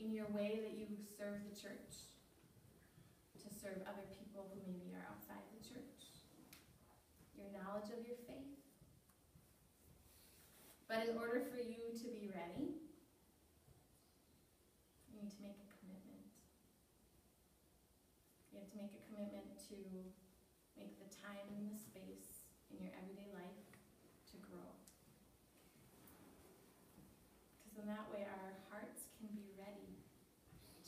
in your way that you serve the church, to serve other people who maybe are outside the church, your knowledge of your faith. But in order for you to be ready, you need to make a commitment. You have to make a commitment to make the time and the space in your everyday life to grow. Because in that way our hearts can be ready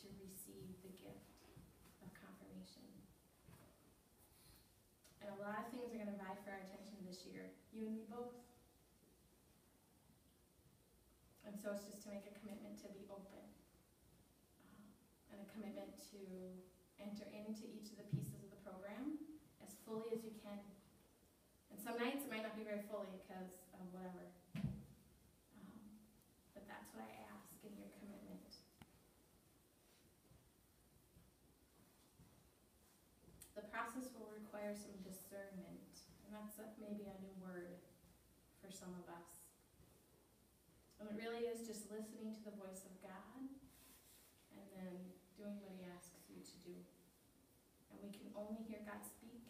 to receive the gift of confirmation. And a lot of things are going to vie for our attention this year, you and me both. And so it's just to make a commitment to be open, and a commitment to enter into each of the pieces of the program as fully as you can. And some nights it might not be very fully because of whatever. But that's what I ask in your commitment. The process will require some discernment, and that's maybe a new word for some of us. And it really is just listening to the voice of God and then doing what he asks you to do. And we can only hear God speak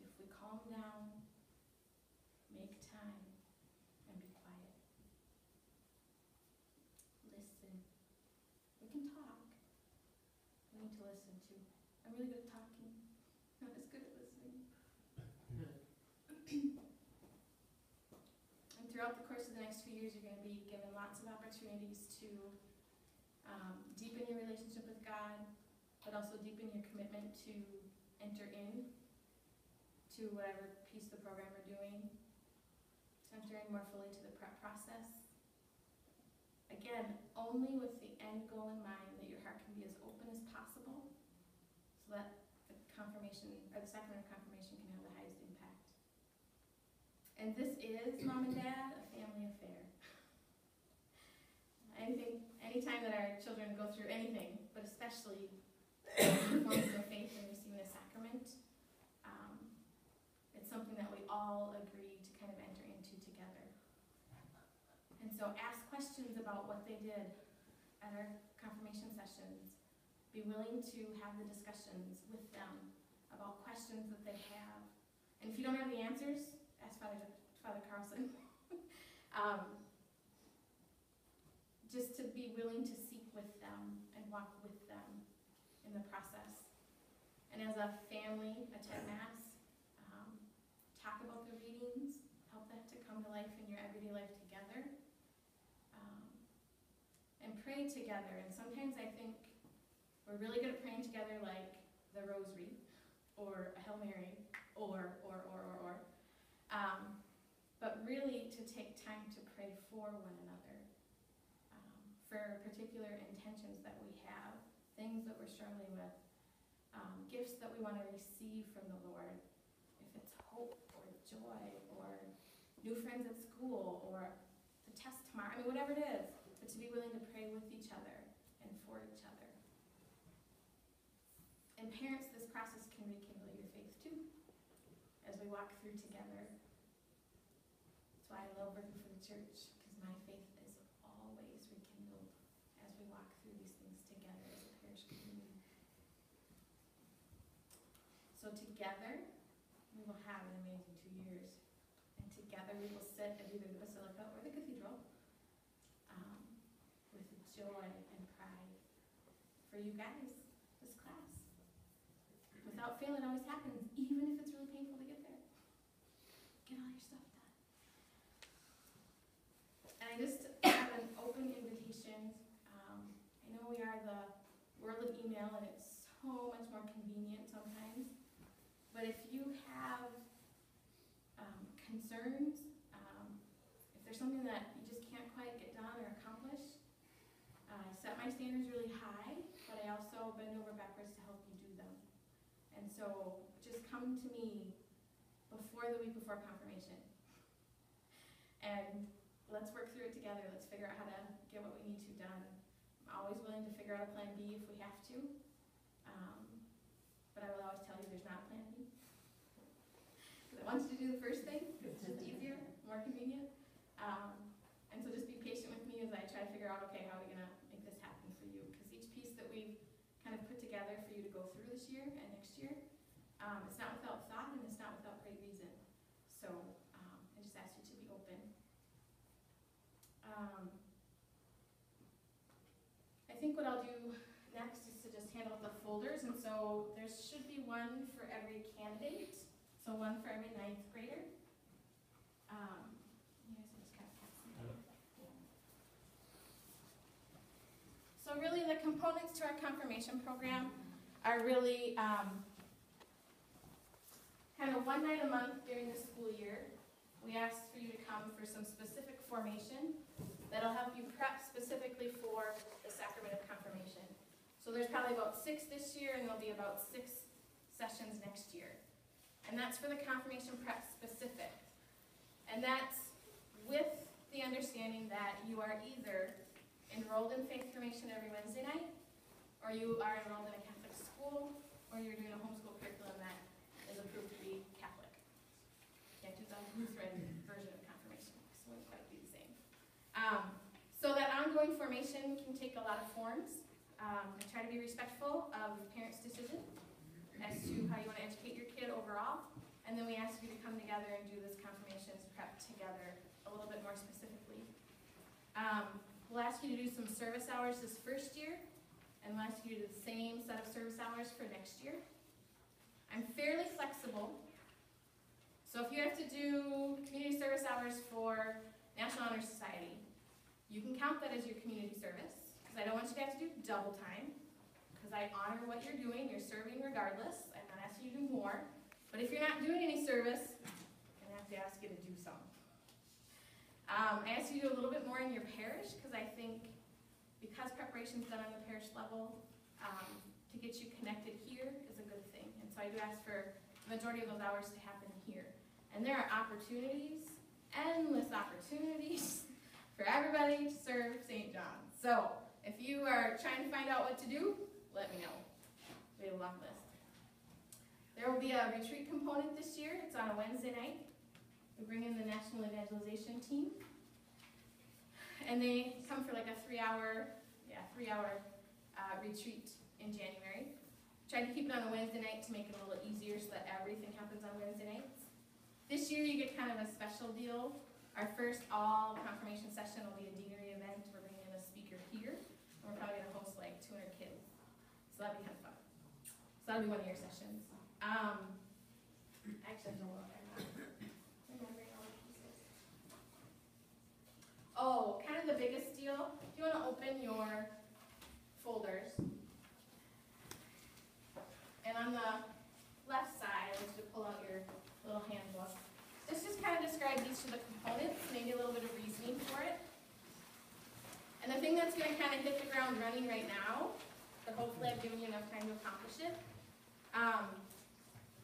if we calm down, make time, and be quiet. Listen. We can talk. We need to listen too. I'm really good at talking, not as good at listening. And throughout the course of the next few years, you're going to be given lots of opportunities to deepen your relationship with God, but also deepen your commitment to enter in to whatever piece of the program we're doing, to enter in more fully to the prep process. Again, only with the end goal in mind that your heart can be as open as possible so that the confirmation, or the sacrament of confirmation, can have the highest impact. And this is, Mom and Dad, a family affair. Anytime that our children go through anything, but especially performing their faith and receiving a sacrament, it's something that we all agree to kind of enter into together. And so ask questions about what they did at our confirmation sessions. Be willing to have the discussions with them about questions that they have. And if you don't have the answers, ask Father Carlson. Just to be willing to seek with them and walk with them in the process. And as a family, attend Mass, talk about the readings, help that to come to life in your everyday life together, and pray together. And sometimes I think we're really good at praying together, like the Rosary, or a Hail Mary, or. But really to take time to pray for one another, for particular intentions that we have, things that we're struggling with, gifts that we want to receive from the Lord, if it's hope or joy or new friends at school or the test tomorrow, whatever it is, but to be willing to pray with each other and for each other. And parents, this process can rekindle your faith too, as we walk through together. That's why I love working for the church, because my faith is always rekindled as we walk through these things together as a parish community. So together, we will have an amazing 2 years. And together we will sit at either the Basilica or the Cathedral with joy and pride for you guys, this class. Without fail, it always happens, even if it's really painful to get there. Get all your stuff done. And I just have an open invitation. I know we are the world of email, and it's so much more convenient sometimes. But if you have concerns, if there's something that you just can't quite get done or accomplish, I set my standards really high, but I also bend over backwards to help you do them. And so just come to me before the week before confirmation. And let's work through it together. Let's figure out how to get what we need to done. I'm always willing to figure out a plan B if we have to. But I will always tell you there's not a plan B. Because I want you to do the first thing, because it's just easier, more convenient. And so just be patient with me as I try to figure out, okay, how are we going to make this happen that we've kind of put together for you to go through this year and next year. It's not without thought and it's not without great reason. So I just ask you to be open. I think what I'll do next is to just hand out the folders, and so there should be one for every candidate, so one for every 9th grader. So really the components to our confirmation program are really kind of one night a month during the school year. We ask for you to come for some specific formation that'll help you prep specifically for the sacrament of confirmation. So there's probably about 6 this year, and there'll be about 6 sessions next year. And that's for the confirmation prep specific. And that's with the understanding that you are either enrolled in faith formation every Wednesday night, or you are enrolled in a Catholic school, or you're doing a homeschool curriculum that is approved to be Catholic. Can't do the Lutheran version of confirmation, because it wouldn't quite be the same. So that ongoing formation can take a lot of forms. I try to be respectful of parents' decision as to how you want to educate your kid overall. And then we ask you to come together and do this confirmations prep together a little bit more specifically. We'll ask you to do some service hours this first year, and we'll ask you to do the same set of service hours for next year. I'm fairly flexible. So if you have to do community service hours for National Honor Society, you can count that as your community service, because I don't want you to have to do double time, because I honor what you're doing. You're serving regardless. I'm not asking you to do more. But if you're not doing any service, I'm going to have to ask you to do some. I ask you to do a little bit more in your parish, because I think because preparation is done on the parish level, to get you connected here is a good thing. And so I do ask for the majority of those hours to happen here. And there are opportunities, endless opportunities, for everybody to serve St. John. So if you are trying to find out what to do, let me know. We have a long list. There will be a retreat component this year. It's on a Wednesday night. We bring in the National Evangelization team. And they come for like a 3-hour retreat in January. Try to keep it on a Wednesday night to make it a little easier so that everything happens on Wednesday nights. This year you get kind of a special deal. Our first all confirmation session will be a deanery event. We're bringing in a speaker here. And we're probably going to host like 200 kids. So that'll be kind of fun. So that'll be one of your sessions. Actually, no, I'm not remembering all the pieces. Oh, kind of the biggest deal. If you want to open your folders, and on the left side, I want you to pull out your little handbook. This just kind of describes each of the components, maybe a little bit of reasoning for it. And the thing that's going to kind of hit the ground running right now, but hopefully I've given you enough time to accomplish it,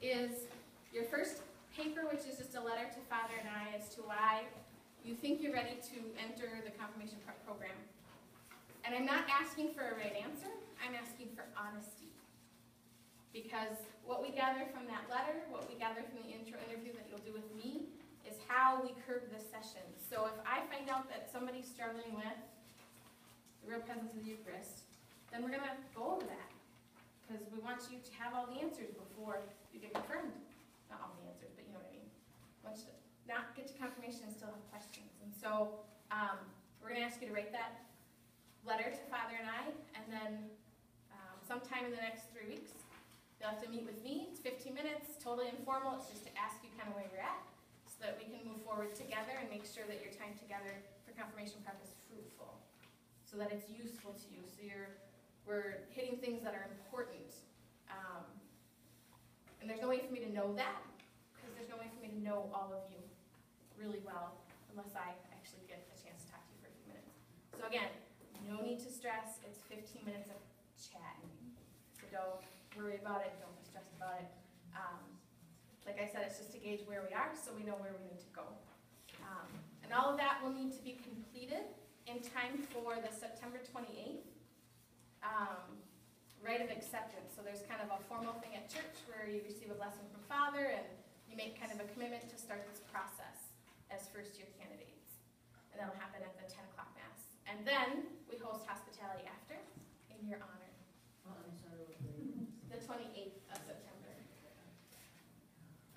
is your first paper, which is just a letter to Father and I as to why you think you're ready to enter the confirmation prep program. And I'm not asking for a right answer, I'm asking for honesty. Because what we gather from that letter, what we gather from the intro interview that you'll do with me, is how we curve this session. So if I find out that somebody's struggling with the real presence of the Eucharist, then we're going to go over that. Because we want you to have all the answers before you get confirmed. Not all the answers, but you know what I mean. I want you to not get to confirmation and still have questions. And so we're going to ask you to write that letter to Father and I, and then sometime in the next 3 weeks, you'll have to meet with me. It's 15 minutes, totally informal. It's just to ask you kind of where you're at so that we can move forward together and make sure that your time together for confirmation prep is fruitful, so that it's useful to you. So we're hitting things that are important. And there's no way for me to know that, because there's no way for me to know all of you really well unless I actually get a chance to talk to you for a few minutes. So again, no need to stress. It's 15 minutes of chatting. So don't worry about it. Don't be stressed about it. Like I said, it's just to gauge where we are so we know where we need to go. And all of that will need to be completed in time for the September 28th rite of acceptance. So there's kind of a formal thing at church where you receive a blessing from Father and you make kind of a commitment to start this process as first-year candidates. And that'll happen at the 10 o'clock Mass. And then we host hospitality after in your honor.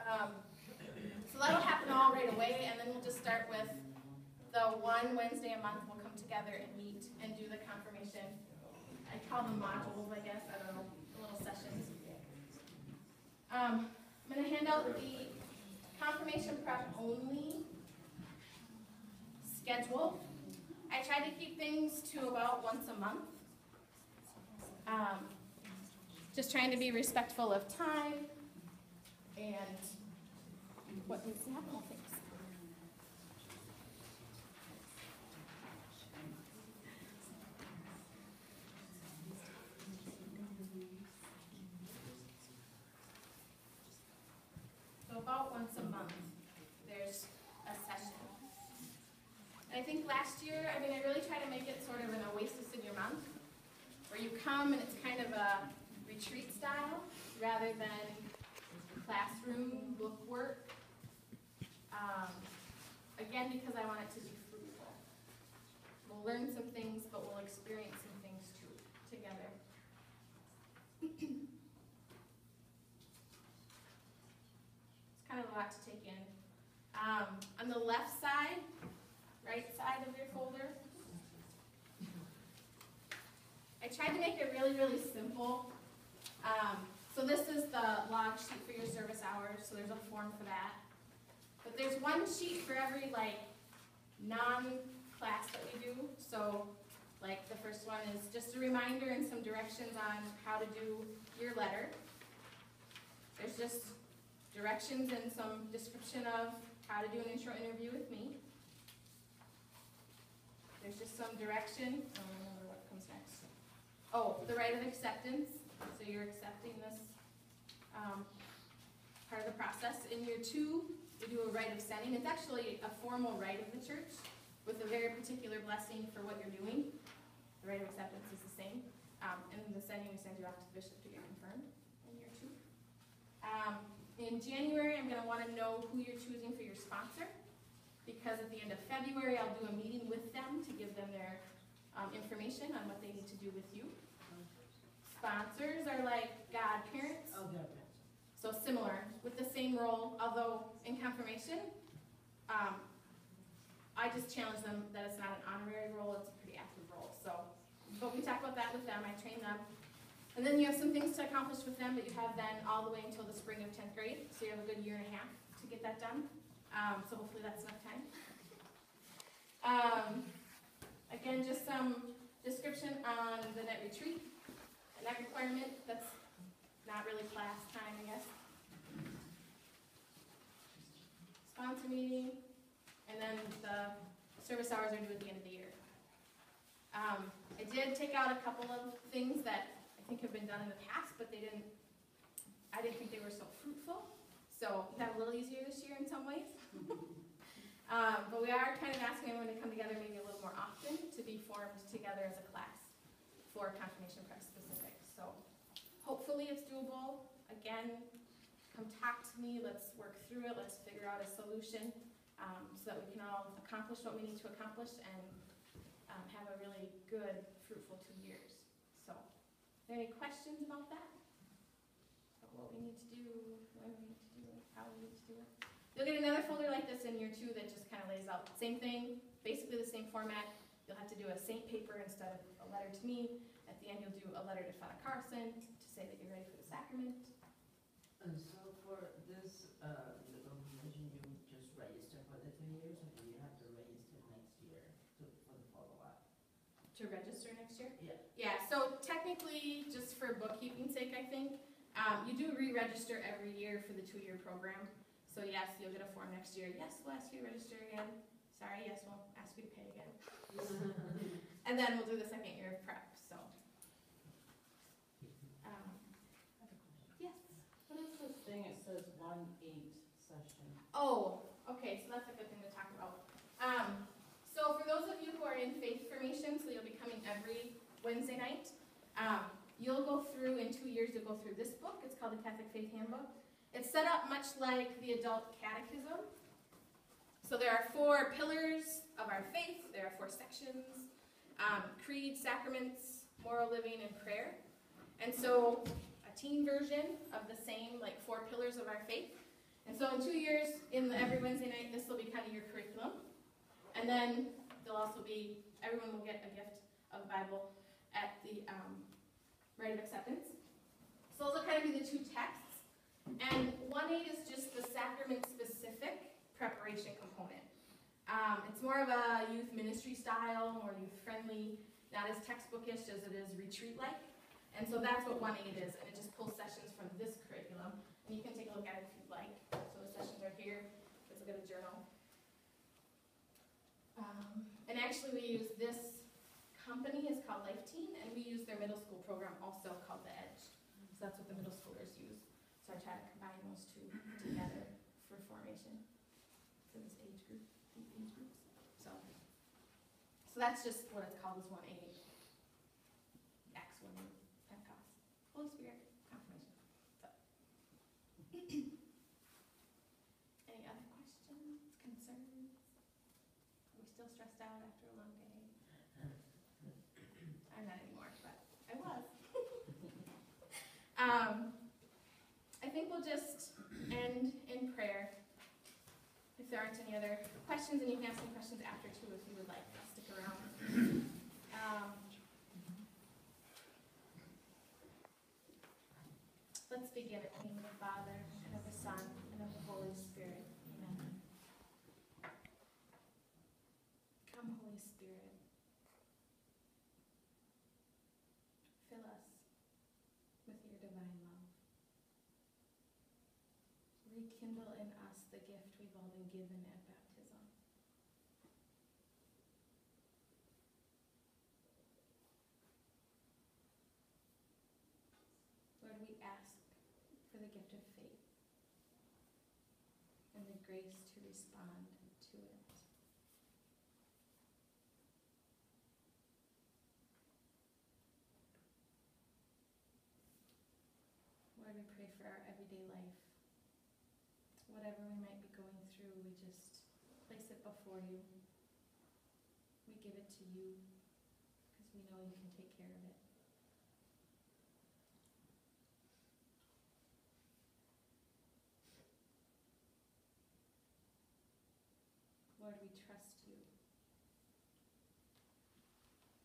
So that'll happen all right away, and then we'll just start with the one Wednesday a month we'll come together and meet and do the confirmation. I call them modules, I guess, I don't know, the little sessions. I'm going to hand out the confirmation prep only schedule. I try to keep things to about once a month. Just trying to be respectful of time and what needs to happen with things. So about once a month, there's a session. And I think last year, I really try to make it sort of an oasis in your month, where you come and it's kind of a retreat style rather than classroom book work. Again, because I want it to be fruitful. We'll learn some things, but we'll experience some things too, together. It's kind of a lot to take in. On the left side, right side of your folder, I tried to make it really, really simple. So this is the log sheet for your service hours, so there's a form for that. But there's one sheet for every non-class that we do. So the first one is just a reminder and some directions on how to do your letter. There's just directions and some description of how to do an intro interview with me. There's just some direction. I don't remember what comes next. Oh, the right of acceptance. So you're accepting this part of the process. In year 2, we do a rite of sending. It's actually a formal rite of the church with a very particular blessing for what you're doing. The rite of acceptance is the same. And the sending, we send you off to the bishop to get confirmed in year 2. In January, I'm going to want to know who you're choosing for your sponsor, because at the end of February, I'll do a meeting with them to give them their information on what they need to do with you. Sponsors are like godparents. Oh, godparents. So similar, with the same role, although in confirmation, I just challenge them that it's not an honorary role, it's a pretty active role. So, but we talk about that with them, I train them. And then you have some things to accomplish with them, but you have then all the way until the spring of 10th grade, so you have a good year and a half to get that done. So hopefully that's enough time. Again, just some description on the net retreat. A net requirement, that's not really class time, I guess. Sponsor meeting, and then the service hours are due at the end of the year. I did take out a couple of things that I think have been done in the past, but I didn't think they were so fruitful. So we got a little easier this year in some ways. But we are kind of asking everyone to come together maybe a little more often to be formed together as a class for confirmation prep specific. So hopefully it's doable. Again, come talk to me, let's work through it, let's figure out a solution so that we can all accomplish what we need to accomplish and have a really good, fruitful 2 years. So, are there any questions about that? About what we need to do, when we need to do it, how we need to do it? You'll get another folder like this in year 2 that just kind of lays out the same thing, basically the same format. You'll have to do a saint paper instead of a letter to me. At the end, you'll do a letter to Father Carson to say that you're ready for the sacrament. And so for this, the confirmation, you just register for the 2 years, or do you have to register next year for the follow-up? To register next year? Yeah. Yeah, so technically, just for bookkeeping sake, I think, you do re-register every year for the 2-year program. So yes, you'll get a form next year. Yes, we'll ask you to register again. Sorry, yes, we'll ask you to pay again. And then we'll do the 2nd year of prep, so. Yes? What is this thing? It says 1-8 session. Oh, okay, so that's a good thing to talk about. So for those of you who are in faith formation, so you'll be coming every Wednesday night, you'll go through, in 2 years, you'll go through this book. It's called the Catholic Faith Handbook. It's set up much like the adult catechism. So there are 4 pillars of our faith. There are 4 sections: creed, sacraments, moral living, and prayer. And so a teen version of the same 4 pillars of our faith And so in 2 years, every Wednesday night, this will be kind of your curriculum. And then there'll also be, everyone will get a gift of a Bible at the rite of acceptance. So those will kind of be the two texts. And 1.8 is just the sacrament-specific preparation component. It's more of a youth ministry style, more youth-friendly, not as textbookish as it is retreat-like. And so that's what 1.8 is, and it just pulls sessions from this curriculum. And you can take a look at it if you'd like. So the sessions are here. Let's look at a journal. And actually we use this company, is called Life Teen, and we use their middle school program also called The Edge. So that's what the middle schoolers use. So I try to combine those two together for formation for this age group, these age groups. So that's just what it's called, is 1.8. Acts 1.8, Pentecost, Holy Spirit, confirmation. So. Any other questions, concerns? Are we still stressed out after a long day? I'm not anymore, but I was. I think we'll just end in prayer. If there aren't any other questions, and you can ask some questions after too if you would like. Stick around. Let's begin in the name of the Father, and of the Son, and of the Holy Spirit. Amen. Come, Holy Spirit. Fill us with your divine love. Rekindle in us the gift we've all been given at baptism. Lord, we ask for the gift of faith and the grace to respond to it. Lord, we pray for our everyday life. Whatever we might be going through, we just place it before you. We give it to you because we know you can take care of it. Lord, we trust you.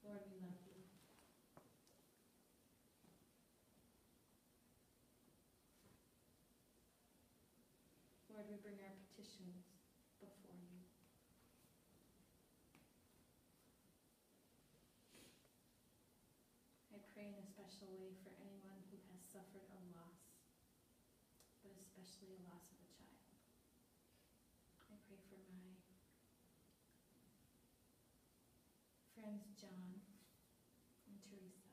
Lord, we love you. Lord, we bring our petitions before you. I pray in a special way for anyone who has suffered a loss, but especially a loss of a child. I pray for my friends John and Teresa.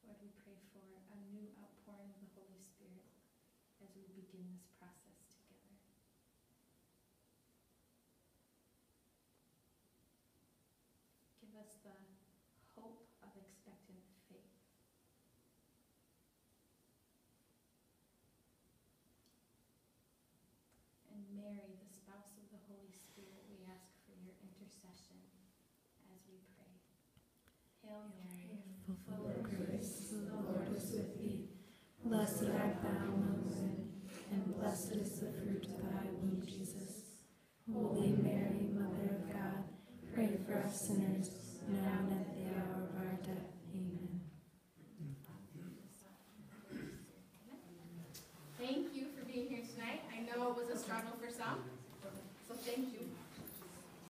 Lord, we pray for a new outpouring of the Holy Spirit as we begin this process together. Give us the hope of expectant faith. And Mary, the spouse of the Holy Spirit, we ask for your intercession as we pray. Hail Mary, full of grace, the Lord is with thee. Blessed art thou among women, and blessed is the fruit of thy womb, Jesus. Holy Mary, Mother of God, pray for us sinners, now and at the hour of our death. Amen. Thank you for being here tonight. I know it was a struggle for some,